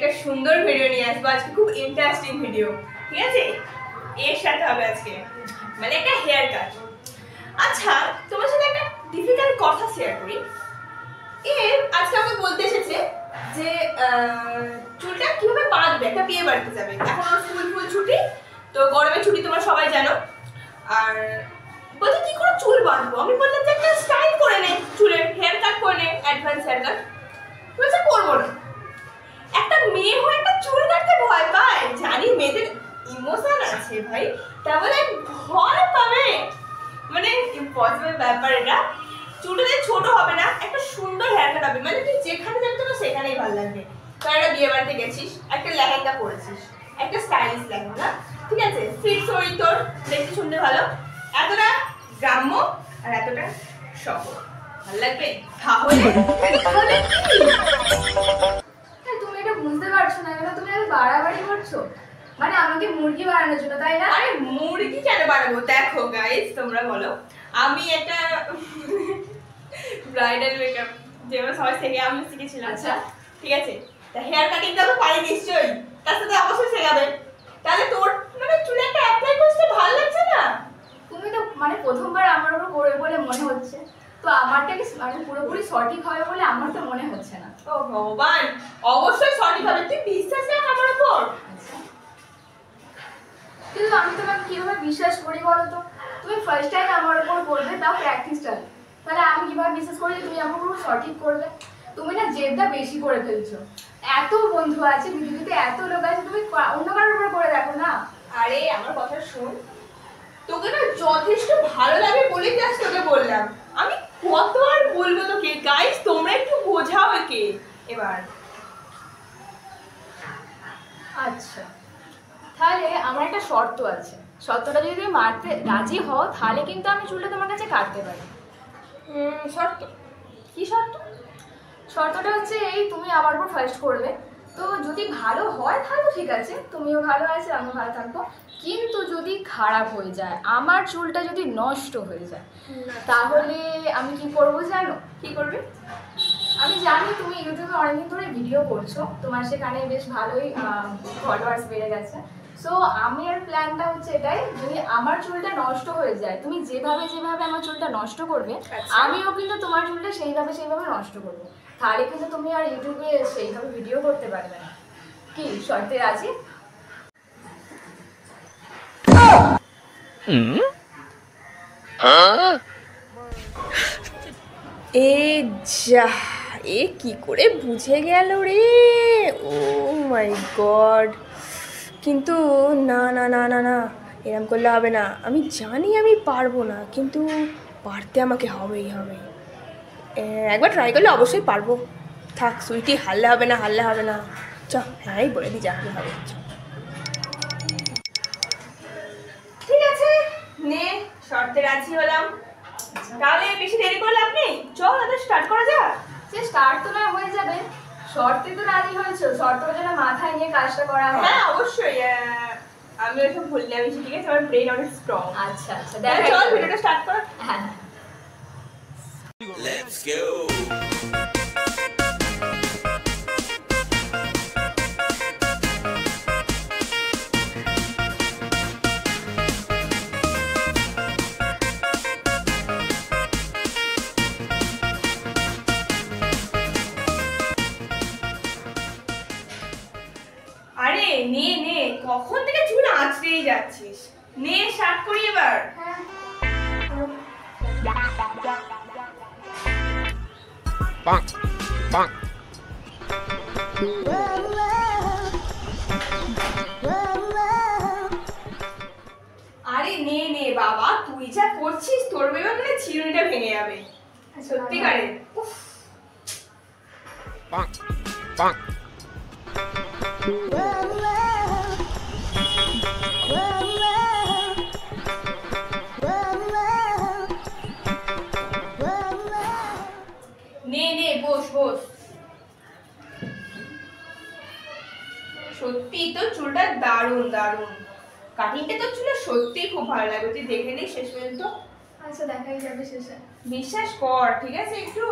একটা সুন্দর ভিডিও নিয়ে আসবো আজকে, খুব ইন্টারেস্টিং ভিডিও। ঠিক আছে, এর সাথে হবে আজকে মানে একটা হেয়ার কাট। আচ্ছা, তোমার সাথে একটা ডিফিকাল্ট কথা শেয়ার করি। আজকে আমাকে বলতে এসেছে যে চুলটা কিভাবে বাঁধবে, একটা বিয়ে বাড়িতে যাবে, এখন ওর ফুল ছুটি, তো গরমের ছুটি তোমরা সবাই জানো। আর বলতে কি করে চুল বাঁধবো, আমি বললাম যে একটা স্টাইল করে নে, চুলের হেয়ার কাট করে নে, অ্যাডভান্স হেয়ার কাট। বলছে করবো না। একটা মেয়ে হয়ে একটা চুল কাটতে ভয় পায়, জানি মেয়েদের ইমোশন আছে ভাই, তা বলে ভয় পাবে, মানে ইম্পসিবল ব্যাপার এটা। চুলটা ছোট হবে না, একটা সুন্দর হেয়ার কাট হবে, মানে তুই যেখানে যাবি তোর সেখানেই ভালো লাগবে। তো একটা বিয়ে বাড়িতে গেছিস, একটা লেহেঙ্গা পরেছিস, একটা স্টাইলিশ লেহেঙ্গা, ঠিক আছে, ফিট শরীর তোর, দেখতে শুনতে ভালো, এতটা গ্রাম্য আর এতটা শহর, ভালো লাগবে। তাহলে তুমি এটা বুঝতে পারছো না, এগুলো তুমি এত বাড়াবাড়ি করছো, মানে আমাকে মুরগি বানানোর জন্য, তাই না? আরে মুরগি কেন বানাবো? দেখো গাইস, তোমরা বলো, আমি একটা ব্রাইডাল মেকআপ যেমন সবাই থেকে আমি শিখেছিলাম। আচ্ছা, ঠিক আছে, তা হেয়ার কাটিং তো পারি নিশ্চয়ই, তার সাথে অবশ্যই শেখাবে। তাহলে তোর মানে চুলে একটা অ্যাপ্লাই করতে ভালো লাগছে না? তুমি তো মানে প্রথমবার আমার উপর করবে বলে মনে হচ্ছে, তো আমারটা কি মানে পুরোপুরি সঠিক হবে বলে আমার তো মনে হচ্ছে না। ও ভগবান, অবশ্যই সঠিক হবে, তুই বিশ্বাস রাখ আমার উপর। আচ্ছা, কিন্তু আমি তোমাকে কিভাবে বিশ্বাস করি বলো তো? তুমি ফার্স্ট টাইম আমার উপর করবে, তাও প্র্যাকটিসটা, তাহলে আমি কিভাবে বিশ্বাস করি যে তুমি আমার উপর সঠিক করবে? তুমি না জেদটা বেশি করে ফেলছো। এত বন্ধু আছে পৃথিবীতে, এত লোক আছে, তুমি অন্য কারোর উপর করে দেখো না। আরে আমার কথা শোন, তোকে না যথেষ্ট ভালো লাগে বলে জাস্ট তোকে বললাম, আমি কত আর বলবো তোকে। গাইস তোমরা একটু বোঝাও একে এবার। আচ্ছা, তাহলে আমার একটা শর্ত আছে, শর্তটা যদি তুমি মারতে রাজি হও তাহলে কিন্তু আমি চুলটা তোমার কাছে কাটতে পারি। শর্ত? কি শর্ত? শর্তটা হচ্ছে এই, তুমি আমার উপর ফার্স্ট করবে, তো যদি ভালো হয় তাহলে ঠিক আছে, তুমিও ভালো আছে আমিও ভালো থাকবো। কিন্তু যদি খারাপ হয়ে যায়, আমার চুলটা যদি নষ্ট হয়ে যায়, তাহলে আমি কি করবো জানো? কি করবে? আমি জানি তুমি ইউটিউবে অনেকদিন ধরে ভিডিও করছো, তোমার সেখানে বেশ ভালোই ফলোয়ার্স বেড়ে গেছে। সো আমার প্ল্যানটা হচ্ছে এটাই, যদি আমার চুলটা নষ্ট হয়ে যায়, তুমি যেভাবে যেভাবে আমার চুলটা নষ্ট করবে, আমিও কিন্তু তোমার চুলটা সেইভাবে নষ্ট করবো। তাহলে কিন্তু তুমি আর ইউটিউবে সেইভাবে ভিডিও করতে পারবে না। কি শর্তে রাজি? এ যা, এ কি করে বুঝে গেল রে? ও মাই গড! কিন্তু না না না না না, এরকম করলে হবে না। আমি জানি আমি পারবো না, কিন্তু পারতে আমাকে হবেই হবে। একবার ট্রাই করলে অবশ্যই পারবো। থাক সুইটি, হারলে হবে না, হারলে হবে না। চ, হ্যাঁ বলে দি, যাকে হবে। ঠিক আছে, নে, শর্তে রাজি হলাম। তাহলে বেশি দেরি করে লাভ নেই, চল আবার স্টার্ট করা যাক। সে স্টার্ট তো না হয়ে যাবে, শর্তে তো রাজি হয়েছো, শর্তটা যেন মাথায় নিয়ে কাজটা করা হয়। হ্যাঁ অবশ্যই, আমি ওইসব ভুললে আমি, ঠিক আছে, আমার ব্রেন অনেক স্ট্রং। আচ্ছা আচ্ছা, চল ভিডিওটা স্টার্ট কর। হ্যাঁ। Let's go. আরে নে নে, কখন থেকে চুল আঁচড়েই যাচ্ছিস, নে স্টার্ট করি এবার। Bonk. Bonk. আরে নে নে বাবা, তুই যা করছিস তোর বেবা মানে চিরুনিটা ভেঙে যাবে সত্যিকারে। উফ, Bonk. Bonk. নে নে, বস বস। সত্যি তো চুলটা দারুণ দারুণ, কাটিংটা তো চুলে সত্যি খুব ভালো লাগে, তুই দেখে নিস শেষ পর্যন্ত। আচ্ছা, দেখাই যাবে শেষে। বিশ্বাস কর, ঠিক আছে একটু।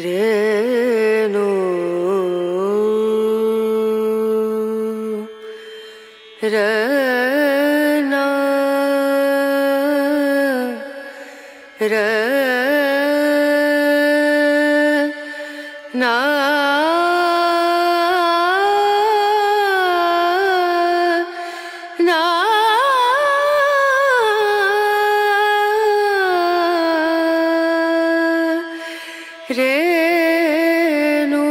রেণু রনা রনা না রেণু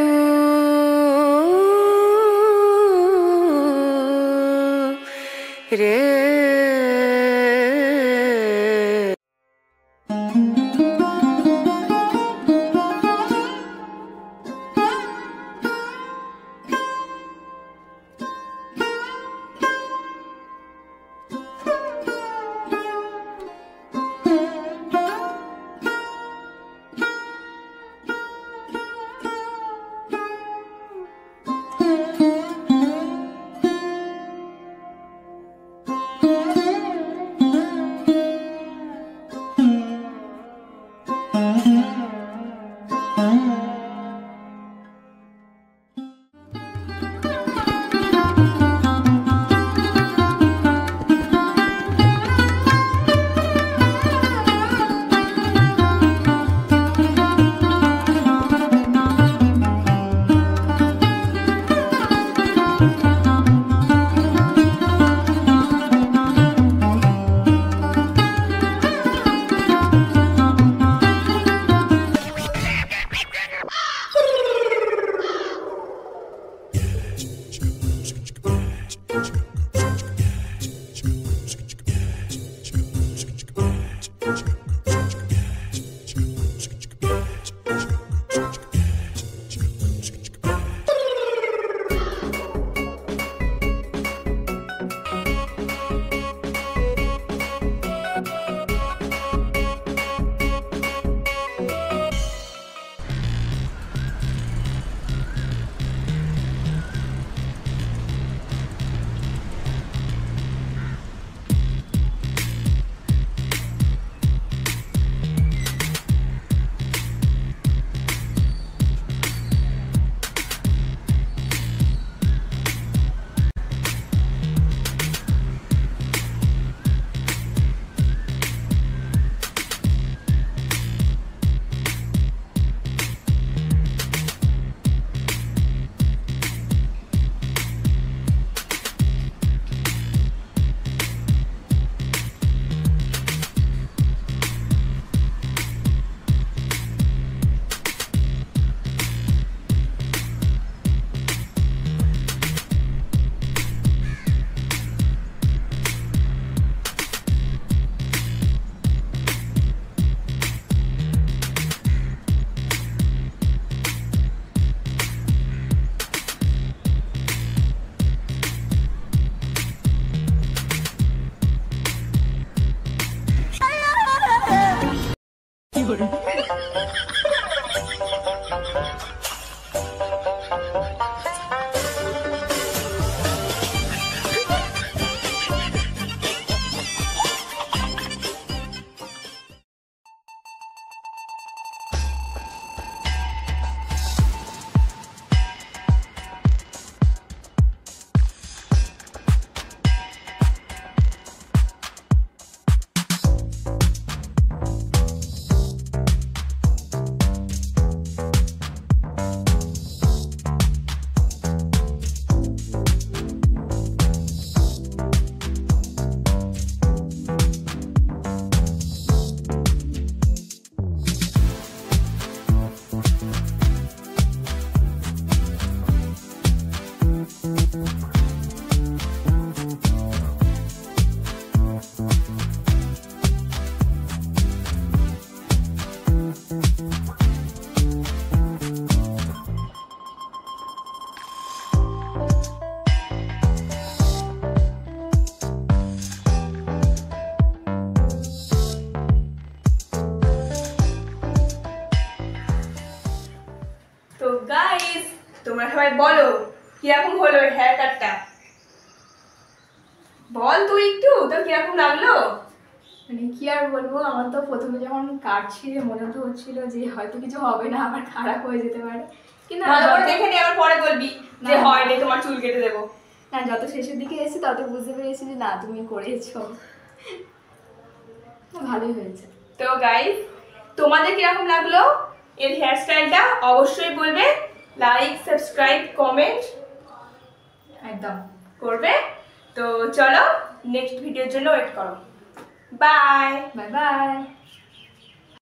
রে তোমরা সবাই বলো কিরকম হলো এই হেয়ার কাটটা? বল তুই একটু, তোর কিরকম লাগলো? মানে কি আর বলবো, আমার তো প্রথমে যখন কাটছিলে মনে তো হচ্ছিল যে হয়তো কিছু হবে না, আবার খারাপ হয়ে যেতে পারে, কিন্তু ভালো করে দেখে নি, আবার পরে বলবি যে না। হয় রে তোমার চুল কেটে দেবো। না, যত শেষের দিকে এসেছি তত বুঝতে পেরেছি যে না তুমি করেছো, ভালোই হয়েছে। তো গাইস, তোমাদের কিরকম লাগলো এর হেয়ার স্টাইলটা অবশ্যই বলবে, লাইক সাবস্ক্রাইব কমেন্ট একদম। করবে। তো চলো নেক্সট ভিডিওর জন্য ওয়েট করো। বাই। Bye bye.